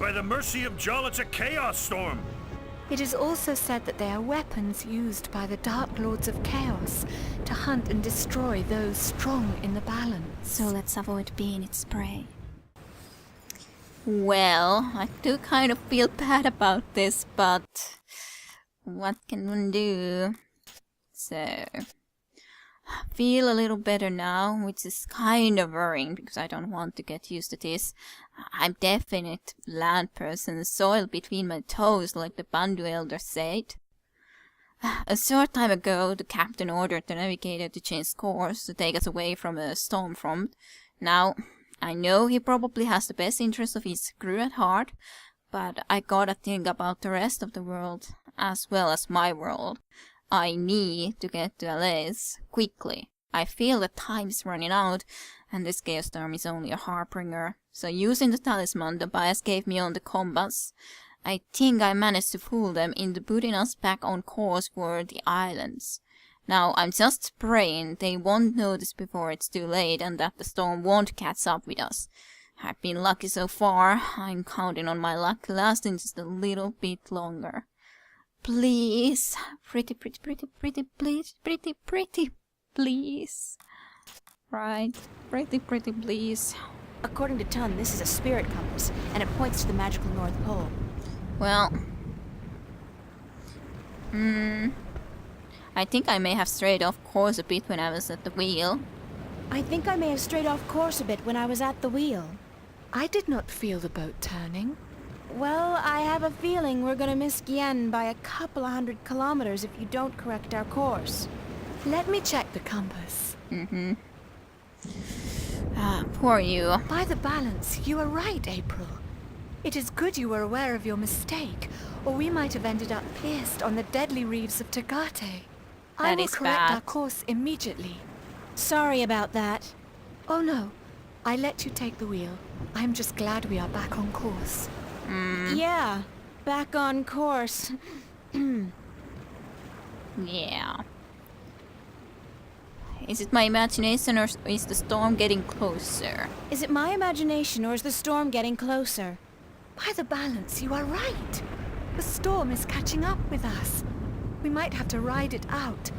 by the mercy of Jol, it's a chaos storm. It is also said that they are weapons used by the Dark Lords of Chaos to hunt and destroy those strong in the balance. So let's avoid being its prey. Well, I do kind of feel bad about this, but what can one do? So, I feel a little better now, which is kind of worrying because I don't want to get used to this. I'm definite land person, soil between my toes, like the Bandu elder said. A short time ago, the captain ordered the navigator to change course to take us away from a storm front. Now, I know he probably has the best interest of his crew at heart, but I gotta think about the rest of the world, as well as my world. I need to get to LS quickly. I feel that time is running out, and this chaos storm is only a harbinger. So using the talisman the bias gave me on the compass, I think I managed to fool them into putting us back on course for the islands. Now I'm just praying they won't notice before it's too late and that the storm won't catch up with us. I've been lucky so far. I'm counting on my luck lasting just a little bit longer. Please, pretty, please. Right, pretty, please. According to Tun, this is a spirit compass, and it points to the magical North Pole. Well, I think I may have strayed off course a bit when I was at the wheel. I think I may have strayed off course a bit when I was at the wheel. I did not feel the boat turning. Well, I have a feeling we're gonna miss Gien by a couple of 100 kilometers if you don't correct our course. Let me check the compass. Ah, poor you. By the balance, you are right, April. It is good you were aware of your mistake, or we might have ended up pierced on the deadly reefs of Tagate. I will correct our course immediately. Sorry about that. Oh no, I let you take the wheel. I'm just glad we are back on course. Yeah, back on course. Yeah. Is it my imagination or is the storm getting closer? Is it my imagination or is the storm getting closer? By the balance, you are right. The storm is catching up with us. We might have to ride it out.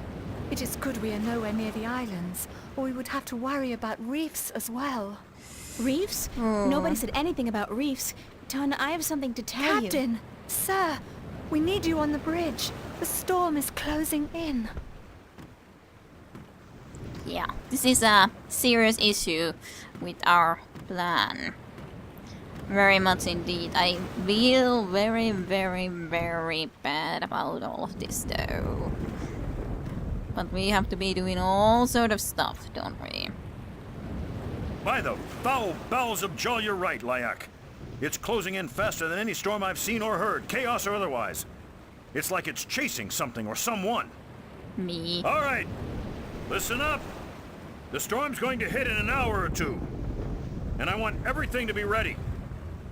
It is good we are nowhere near the islands, or we would have to worry about reefs as well. Reefs? Nobody said anything about reefs. Tun, I have something to tell you. Captain! Sir! We need you on the bridge. The storm is closing in. Yeah, this is a serious issue with our plan. Very much indeed. I feel very bad about all of this though. But we have to be doing all sort of stuff, don't we? By the foul bowels of Jol, you're right, Lyak. It's closing in faster than any storm I've seen or heard, chaos or otherwise. It's like it's chasing something or someone. Me. All right, listen up. The storm's going to hit in an hour or two. And I want everything to be ready.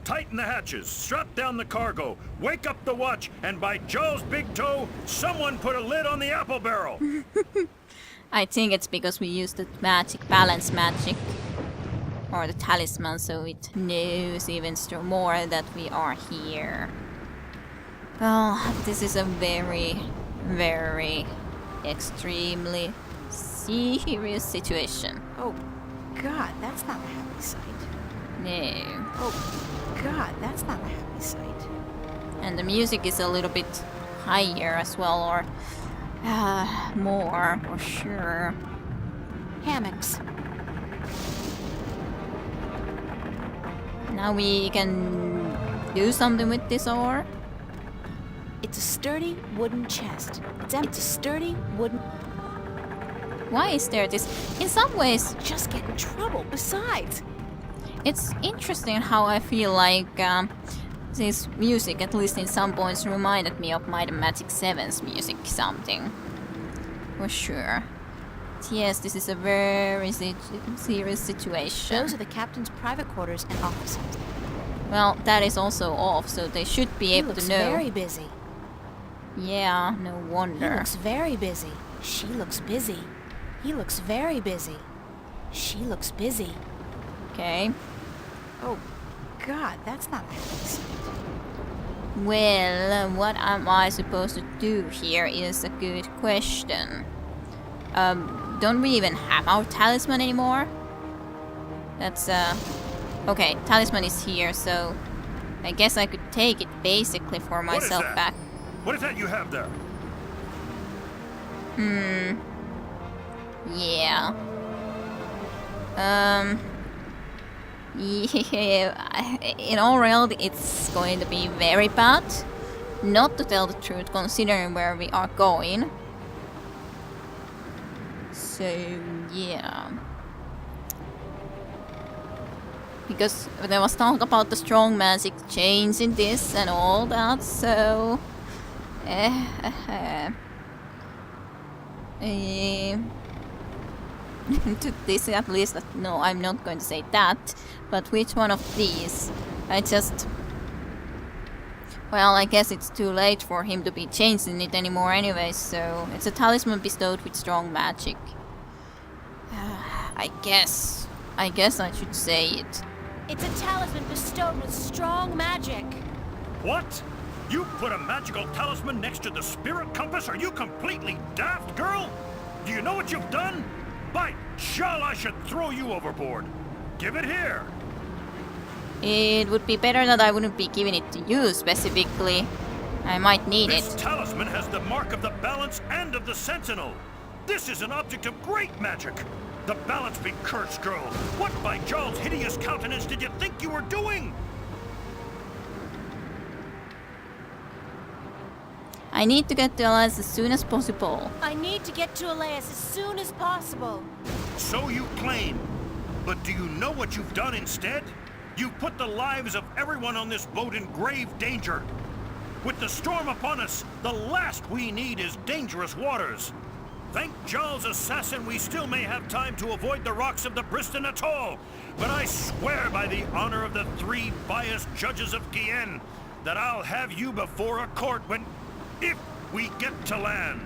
Tighten the hatches, strap down the cargo, wake up the watch, and by Jol's big toe, someone put a lid on the apple barrel. I think it's because we used the magic, balance magic, or the talisman, so it knows even more that we are here. Well, this is a very extremely serious situation. Oh, God, that's not a happy sight. No. Oh, God, that's not a happy sight. And the music is a little bit higher as well, or more, for sure. Hammocks. Now we can do something with this ore. It's a sturdy wooden chest. It's a sturdy wooden... Why is there this? In some ways, Just get in trouble. Besides, it's interesting how I feel like this music, at least in some points, reminded me of Might and Magic 7's music something. For sure. Yes, this is a very serious situation. those are the captain's private quarters and offices. Well, that is also off, so they should be able to know. He looks very busy. Yeah, no He wonder. looks very busy. She looks busy. He looks very busy. She looks busy. Okay. Oh, God, that's not nice. Well, what am I supposed to do here is a good question. Don't we even have our talisman anymore? That's, okay, talisman is here, so I guess I could take it basically for myself back. What is that you have there? Yeah. Yeah, in all reality, it's going to be very bad. Not to tell the truth, considering where we are going. So, yeah. Because there was talk about the strong magic chains in this and all that, so... to this at least, no, I'm not going to say that, but which one of these? Well, I guess it's too late for him to be changed in it anymore anyway, so it's a talisman bestowed with strong magic. I guess I should say it. It's a talisman bestowed with strong magic. What? You put a magical talisman next to the spirit compass? Are you completely daft, girl? Do you know what you've done? By Shall, I should throw you overboard. Give it here. It would be better that I wouldn't be giving it to you specifically. I might need This it. talisman has the mark of the balance and of the sentinel. This is an object of great magic. The balance be cursed, girl. What by Jarl's hideous countenance did you think you were doing? I need to get to Elias as soon as possible. I need to get to Elias as soon as possible. So you claim. But do you know what you've done instead? You've put the lives of everyone on this boat in grave danger. With the storm upon us, the last we need is dangerous waters. Thank Jarl's assassin we still may have time to avoid the rocks of the Briston Atoll. But I swear by the honor of the 3 biased judges of Gien that I'll have you before a court if we get to land.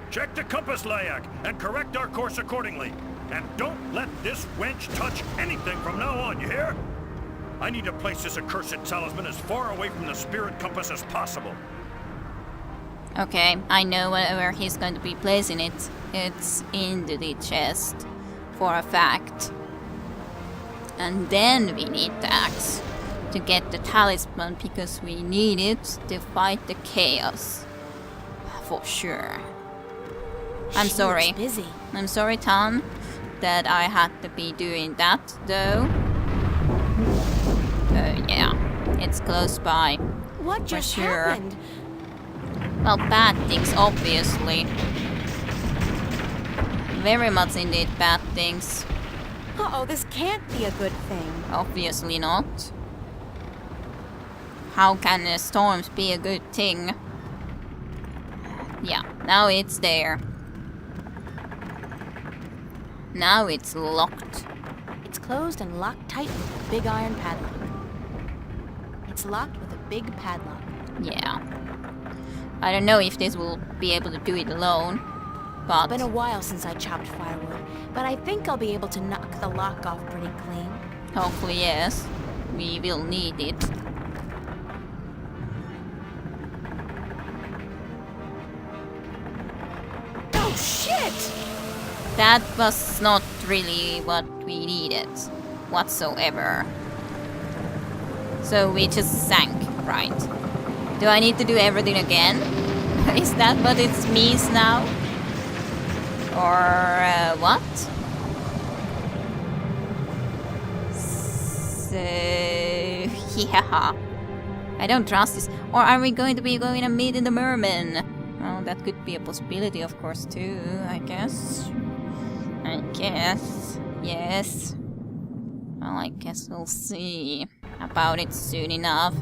Check the compass, Layak, and correct our course accordingly. And don't let this wench touch anything from now on, you hear? I need to place this accursed talisman as far away from the spirit compass as possible. Okay, I know where he's going to be placing it. It's into the chest, for a fact. And then we need the axe to get the talisman, because we need it to fight the chaos. For sure. I'm sorry. Busy. I'm sorry, Tan, that I had to be doing that, though. Yeah, it's close by. What just sure. happened? Well, bad things, obviously. Very much indeed bad things. Uh-oh, this can't be a good thing. Obviously not. How can storms be a good thing? Yeah, now it's there. Now it's locked. It's closed and locked tight with a big iron padlock. It's locked with a big padlock. Yeah. I don't know if this will be able to do it alone, but... It's been a while since I chopped firewood, but I think I'll be able to knock the lock off pretty clean. hopefully yes. We will need it. Oh shit! That was not really what we needed whatsoever. So we just sank, right? Do I need to do everything again? Is that what it means now? Or what? So yeah. I don't trust this. Or are we going to be going and meeting the merman? Well, that could be a possibility, of course, too, I guess. Yes. Well, I guess we'll see about it soon enough.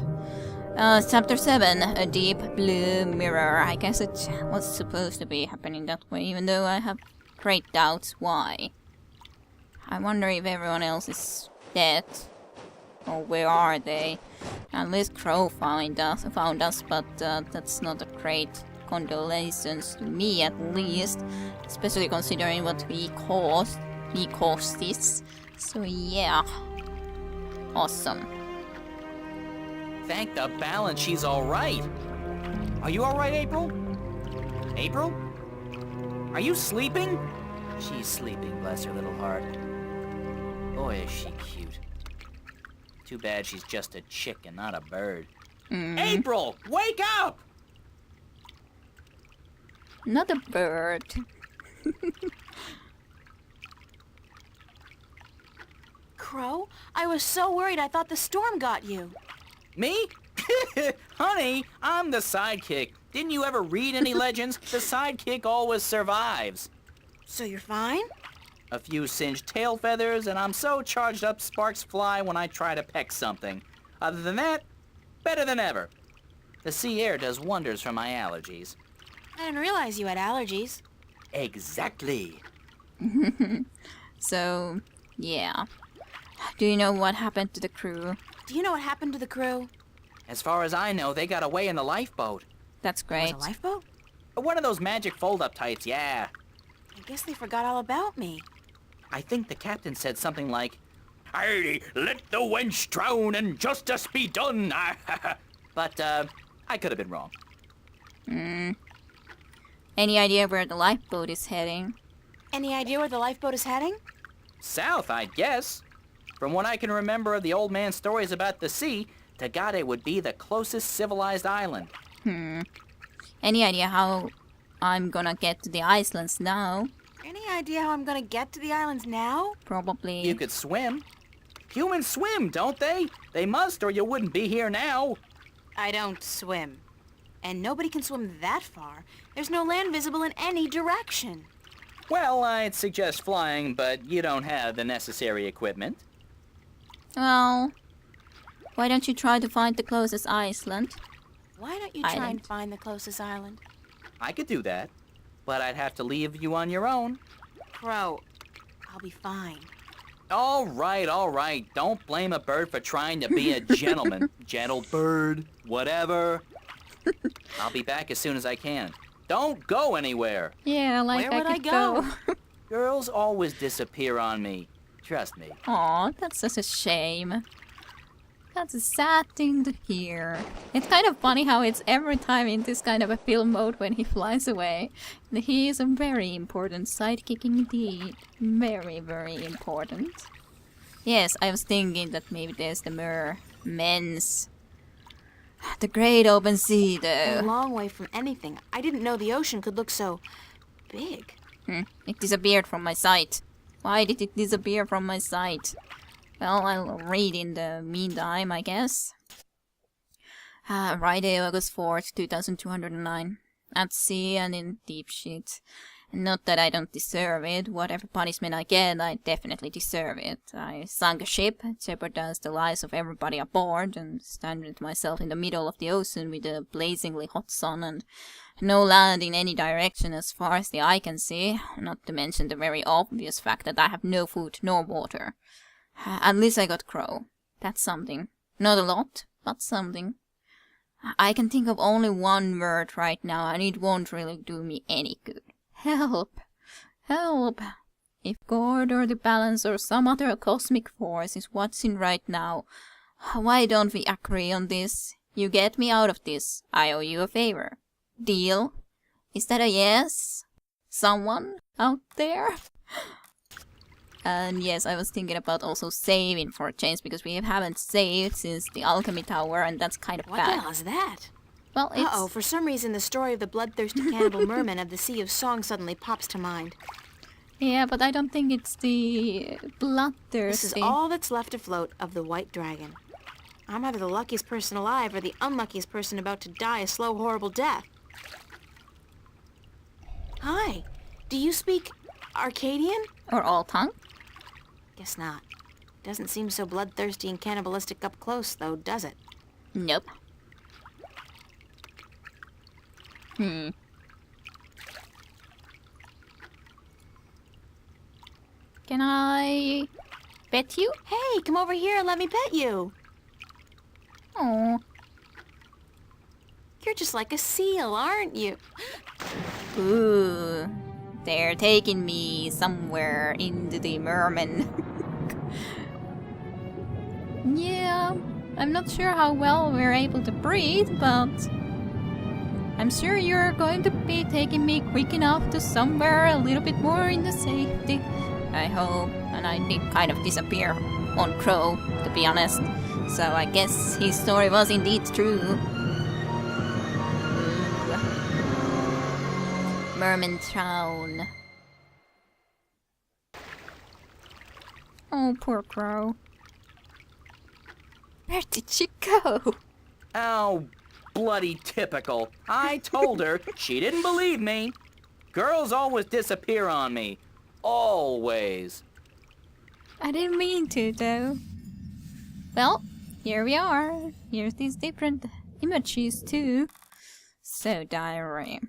Chapter 7, A Deep Blue Mirror. I guess it was supposed to be happening that way, even though I have great doubts why. I wonder if everyone else is dead. Or where are they? At least Crow found us, but that's not a great condolences to me, at least. Especially considering what we caused this. So yeah. Awesome. Thank the balance she's all right. Are you all right, April? April? Are you sleeping? She's sleeping, bless her little heart. Boy, is she cute. Too bad she's just a chick and not a bird. April, wake up! Not a bird. Crow, I was so worried I thought the storm got you. Me? Honey, I'm the sidekick. Didn't you ever read any legends? The sidekick always survives. So you're fine? A few singed tail feathers, and I'm so charged up sparks fly when I try to peck something. Other than that, better than ever. The sea air does wonders for my allergies. I didn't realize you had allergies. Exactly. So, yeah. Do you know what happened to the crew? Do you know what happened to the crew? As far as I know, they got away in the lifeboat. That's great. Was a lifeboat? One of those magic fold-up tights, yeah. I guess they forgot all about me. I think the captain said something like, "Aye, let the wench drown and justice be done." But, I could have been wrong. Any idea where the lifeboat is heading? Any idea where the lifeboat is heading? South, I guess. From what I can remember of the old man's stories about the sea, Tagade would be the closest civilized island. Any idea how I'm gonna get to the islands now? Any idea how I'm gonna get to the islands now? Probably. You could swim. Humans swim, don't they? They must, or you wouldn't be here now. I don't swim. And nobody can swim that far. There's no land visible in any direction. Well, I'd suggest flying, but you don't have the necessary equipment. Well, why don't you try to find the closest island? Why don't you try and Island. find the closest island? I could do that, but I'd have to leave you on your own. Crow, I'll be fine. All right. Don't blame a bird for trying to be a gentleman. Gentle bird, whatever. I'll be back as soon as I can. Don't go anywhere. Yeah, like Where would I could go? Girls always disappear on me. Trust me. Aw, that's such a shame. That's a sad thing to hear. It's kind of funny how it's every time in this kind of a film mode when he flies away. He is a very important sidekick indeed. Very, very important. Yes, I was thinking that maybe there's the men's. The great open sea, A though. long way from anything. I didn't know the ocean could look so big. It disappeared from my sight. Why did it disappear from my sight? Well, I'll read in the meantime, I guess. Friday, August 4th, 2209. At sea and in deep shit. Not that I don't deserve it. Whatever punishment I get, I definitely deserve it. I sunk a ship, jeopardized the lives of everybody aboard, and stranded myself in the middle of the ocean with a blazingly hot sun and no land in any direction as far as the eye can see, not to mention the very obvious fact that I have no food nor water. At least I got Crow. That's something. Not a lot, but something. I can think of only one word right now, and it won't really do me any good. Help! Help! If God or the balance or some other cosmic force is watching right now, why don't we agree on this? You get me out of this, I owe you a favor. Deal? Is that a yes? Someone out there? And yes, I was thinking about also saving for a change, because we haven't saved since the alchemy tower, and that's kind of What bad. the hell is that? Well, it's... Uh-oh, for some reason the story of the bloodthirsty cannibal merman of the Sea of Song suddenly pops to mind. Yeah, but I don't think it's the bloodthirsty. This is all that's left afloat of the White Dragon. I'm either the luckiest person alive or the unluckiest person about to die a slow, horrible death. Hi, do you speak Arcadian? Or all tongue? Guess not. Doesn't seem so bloodthirsty and cannibalistic up close, though, does it? Nope. Can I pet you? Hey, come over here and let me pet you. Oh, You're just like a seal, aren't you? ooh, they're taking me somewhere into the merman. Yeah, I'm not sure how well we're able to breathe, but I'm sure you're going to be taking me quick enough to somewhere a little bit more in the safety. I hope. And I did kind of disappear on Crow, to be honest. So I guess his story was indeed true. Ooh. Merman Town. Oh, poor Crow. Where did she go? Oh, bloody typical. I told her. She didn't believe me. Girls always disappear on me. Always. I didn't mean to, though. Well, here we are. Here's these different images, too. So, diary.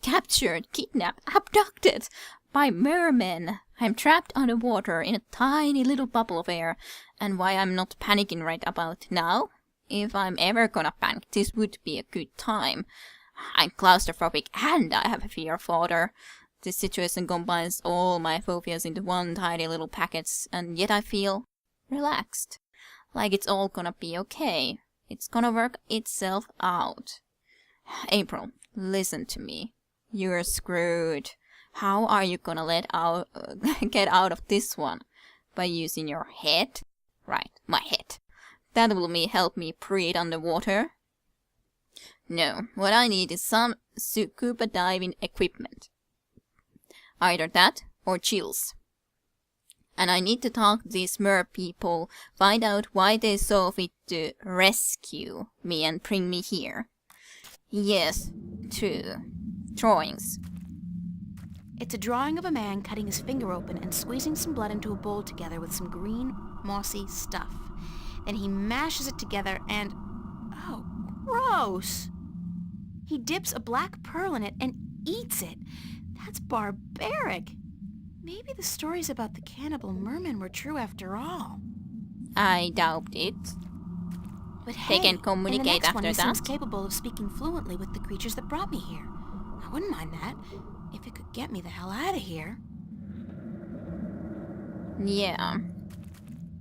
Captured, kidnapped, abducted by mermen. I'm trapped underwater in a tiny little bubble of air. And why I'm not panicking right about now? If I'm ever gonna panic, this would be a good time. I'm claustrophobic and I have a fear of water. This situation combines all my phobias into one tiny little packet, and yet I feel relaxed. Like it's all gonna be okay. It's gonna work itself out. April, listen to me. You're screwed. How are you gonna get out of this one? By using your head? Right, my head. That will help me breathe underwater. No, what I need is some scuba diving equipment. Either that or chills. And I need to talk to these mer people, find out why they saw fit to rescue me and bring me here. Yes, true. Drawings. It's a drawing of a man cutting his finger open and squeezing some blood into a bowl together with some green, mossy stuff. Then he mashes it together and... oh, gross! He dips a black pearl in it and eats it. That's barbaric. Maybe the stories about the cannibal mermen were true after all. I doubt it. But hey, they can communicate in the next after one, he that. seems capable of speaking fluently with the creatures that brought me here. I wouldn't mind that, if it could get me the hell out of here. Yeah.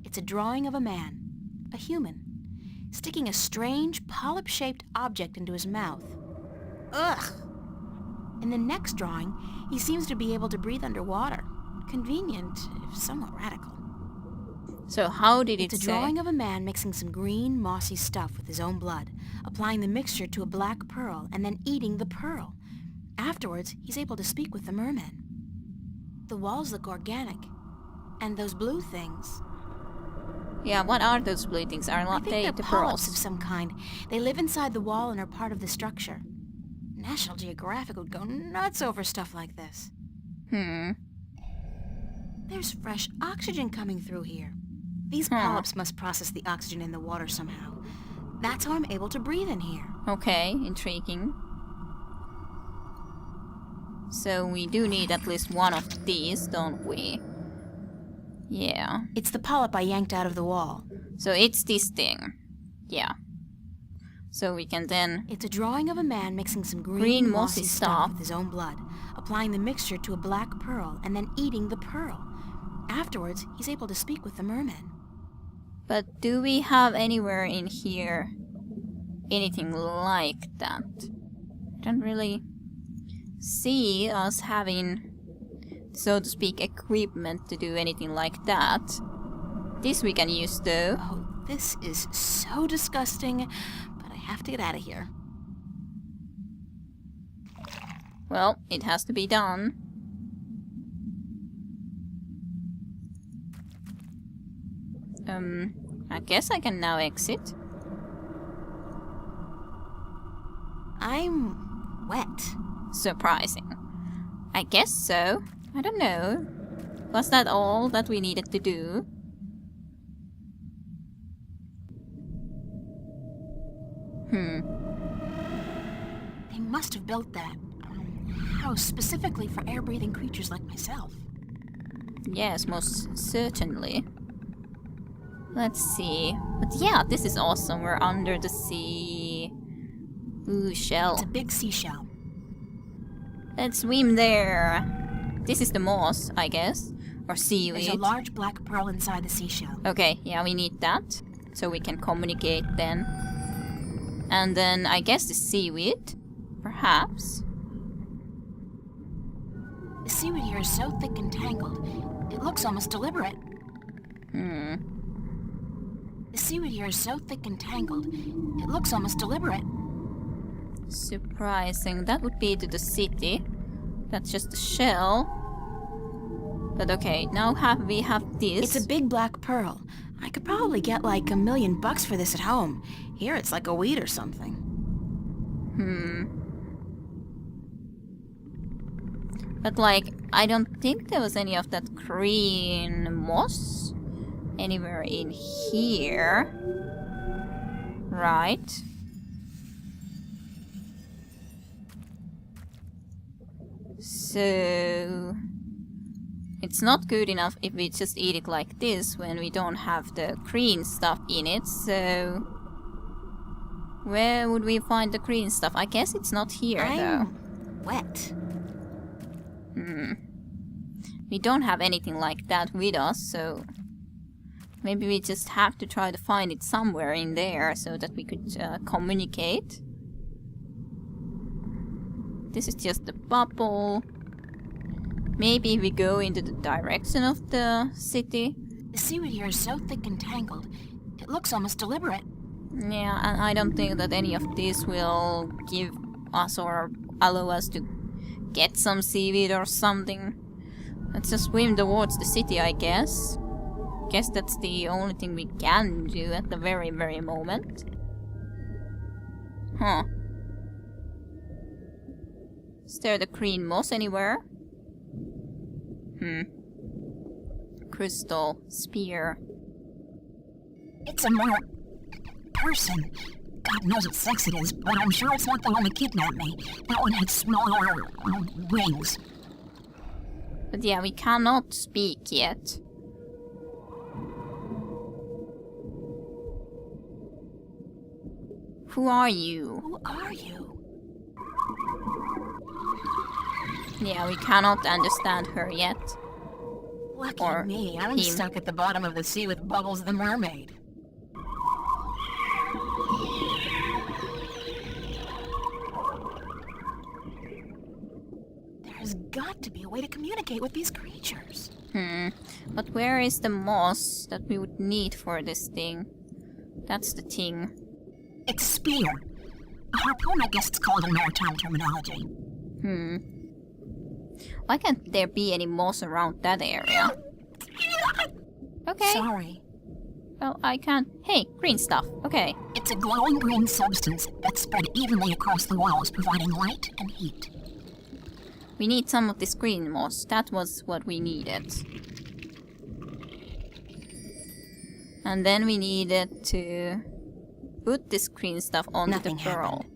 It's a drawing of a man, a human, sticking a strange polyp-shaped object into his mouth. Ugh! In the next drawing, he seems to be able to breathe underwater. Convenient, if somewhat radical. So how did it It's a say? drawing of a man mixing some green, mossy stuff with his own blood, applying the mixture to a black pearl, and then eating the pearl. Afterwards, he's able to speak with the mermen. The walls look organic. And those blue things... Yeah, what are those blue things? Are I not think they they're the polyps pearls? of some kind. They live inside the wall and are part of the structure. National Geographic would go nuts over stuff like this. There's fresh oxygen coming through here. These polyps must process the oxygen in the water somehow. That's how I'm able to breathe in here. Okay, intriguing. So we do need at least one of these, don't we? Yeah. It's the polyp I yanked out of the wall. So it's this thing. Yeah. So we can then... It's a drawing of a man mixing some Green mossy mossy stuff stuff. with his own blood, applying the mixture to a black pearl, and then eating the pearl. Afterwards, he's able to speak with the mermen. But do we have anywhere in here anything like that? I don't really see us having, so to speak, equipment to do anything like that. This we can use though. Oh, this is so disgusting, but I have to get out of here. Well, it has to be done. I guess I can now exit. I'm wet. Surprising. I guess so. I don't know. Was that all that we needed to do? They must have built that house specifically for air-breathing creatures like myself. Yes, most certainly. Let's see. But yeah, this is awesome. We're under the sea. Ooh, shell. It's a big seashell. Let's swim there. This is the moss, I guess. Or seaweed. There's a large black pearl inside the seashell. Okay, yeah, we need that. so we can communicate then. And then I guess the seaweed, perhaps. The seaweed here is so thick and tangled, it looks almost deliberate. The seaweed here is so thick and tangled, it looks almost deliberate. Surprising. That would be to the city. That's just a shell. But okay, now we have this. It's a big black pearl. I could probably get like $1 million for this at home. Here it's like a weed or something. But like, I don't think there was any of that green moss anywhere in here. Right? So it's not good enough if we just eat it like this when we don't have the green stuff in it, so where would we find the green stuff? I guess it's not here though. Wet. We don't have anything like that with us, so maybe we just have to try to find it somewhere in there so that we could communicate. This is just a bubble. Maybe we go into the direction of the city. The seaweed here is so thick and tangled, it looks almost deliberate. Yeah, and I don't think that any of this will give us or allow us to get some seaweed or something. Let's just swim towards the city, I guess. Guess that's the only thing we can do at the very, very moment. Huh. Is there the green moss anywhere? Crystal spear. It's a more person. God knows what sex it is, but I'm sure it's not the one that kidnapped me. That one had smaller wings. But yeah, we cannot speak yet. Who are you? Who are you? Yeah, we cannot understand her yet. Lucky Or me, I'm him. stuck at the bottom of the sea with Bubbles the mermaid. There's got to be a way to communicate with these creatures. But where is the moss that we would need for this thing? That's the thing. It's a spear. A harpoon, I guess it's called in maritime terminology. Why can't there be any moss around that area? Okay. Sorry. Well, I can't. Hey, green stuff. Okay. It's a glowing green substance that's spread evenly across the walls, providing light and heat. We need some of this green moss. That was what we needed. And then we needed to put this green stuff onto Nothing the pearl. happened.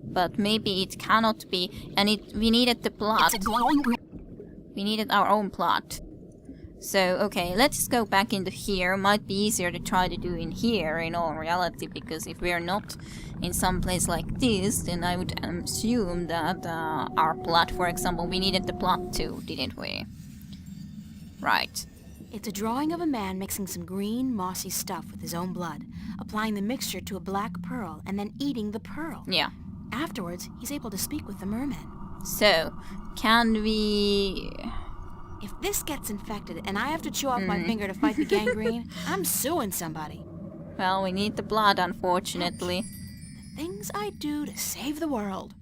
But maybe it cannot be. And we needed the plot. It's a glowing green... We needed our own plot. So, okay, let's go back into here. Might be easier to try to do in here in all reality, because if we're not in some place like this, then I would assume that our plot, for example, we needed the plot too, didn't we? Right. It's a drawing of a man mixing some green, mossy stuff with his own blood, applying the mixture to a black pearl, and then eating the pearl. Yeah. Afterwards, he's able to speak with the merman. So, can we... If this gets infected and I have to chew off my finger to fight the gangrene, I'm suing somebody. Well, we need the blood, unfortunately. Things I do to save the world.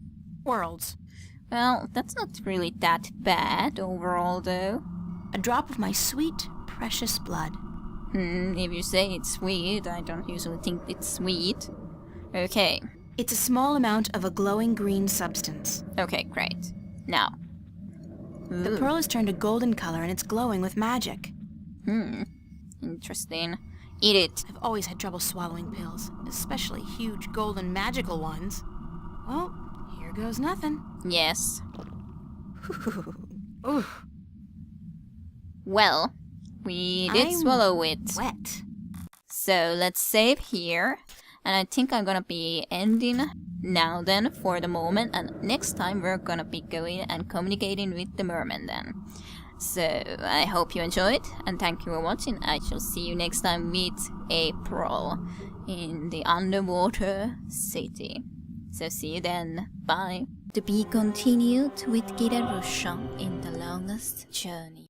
Worlds. Well, that's not really that bad overall, though. A drop of my sweet, precious blood. If you say it's sweet, I don't usually think it's sweet. Okay. It's a small amount of a glowing green substance. Okay, great. Now. The pearl has turned a golden color and it's glowing with magic. Interesting. Eat it. I've always had trouble swallowing pills, especially huge golden magical ones. Well, here goes nothing. Yes. Ooh, Well, we did I'm swallow it. wet. So let's save here. And I think I'm gonna be ending now then for the moment. And next time we're gonna be going and communicating with the merman then. So I hope you enjoyed, and thank you for watching. I shall see you next time with April in the underwater city. So see you then. Bye. To be continued with Kira Rushan in the longest journey.